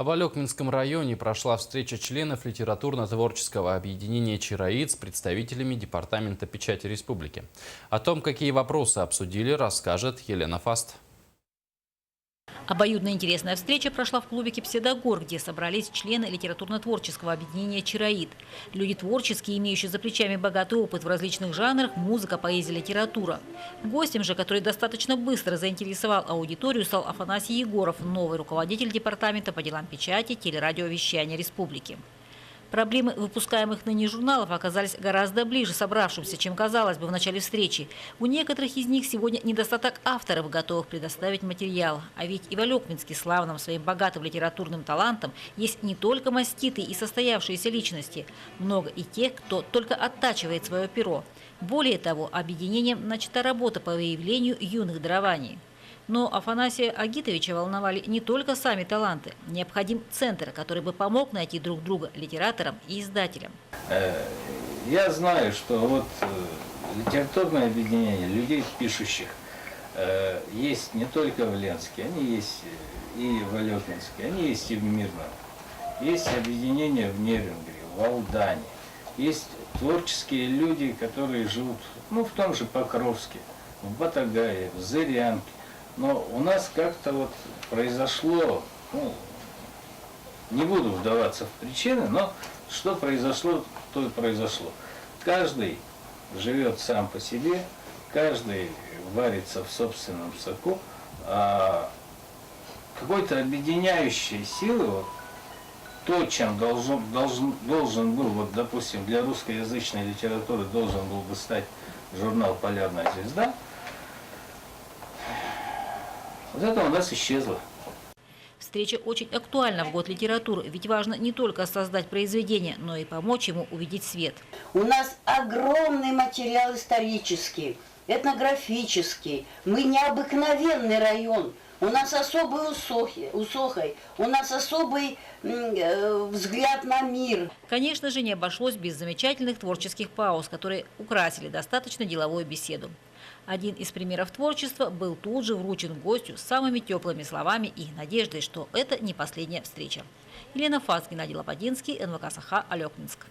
В Алекминском районе прошла встреча членов литературно-творческого объединения «Чароид» с представителями Департамента печати республики. О том, какие вопросы обсудили, расскажет Елена Фаст. Обоюдно интересная встреча прошла в клубе «Пседагор», где собрались члены литературно-творческого объединения «Чароид». Люди творческие, имеющие за плечами богатый опыт в различных жанрах – музыка, поэзия, литература. Гостем же, который достаточно быстро заинтересовал аудиторию, стал Афанасий Егоров, новый руководитель Департамента по делам печати, телерадиовещания республики. Проблемы выпускаемых ныне журналов оказались гораздо ближе собравшимся, чем казалось бы в начале встречи. У некоторых из них сегодня недостаток авторов, готовых предоставить материал. А ведь и в Алекминске, славном своим богатым литературным талантом, есть не только маститые и состоявшиеся личности. Много и тех, кто только оттачивает свое перо. Более того, объединением начата работа по выявлению юных дарований. Но Афанасия Агитовича волновали не только сами таланты. Необходим центр, который бы помог найти друг друга литераторам и издателям. Я знаю, что вот литературное объединение людей пишущих есть не только в Ленске, они есть и в Алекминске, они есть и в Мирном. Есть объединение в Нерюнгри, в Алдане. Есть творческие люди, которые живут в том же Покровске, в Батагае, в Зырянке. Но у нас как-то вот произошло, не буду вдаваться в причины, но что произошло, то и произошло. Каждый живет сам по себе, каждый варится в собственном соку, а какой-то объединяющей силы, вот, то, чем должен был, вот, допустим, для русскоязычной литературы должен был бы стать журнал «Полярная звезда», вот это у нас исчезло. Встреча очень актуальна в год литературы, ведь важно не только создать произведение, но и помочь ему увидеть свет. У нас огромный материал исторический, этнографический. Мы необыкновенный район. У нас особый усохой, у нас особый взгляд на мир. Конечно же, не обошлось без замечательных творческих пауз, которые украсили достаточно деловую беседу. Один из примеров творчества был тут же вручен гостю с самыми теплыми словами и надеждой, что это не последняя встреча. Елена Фаст, Геннадий Лопатинский, НВК «Саха», Алекминск.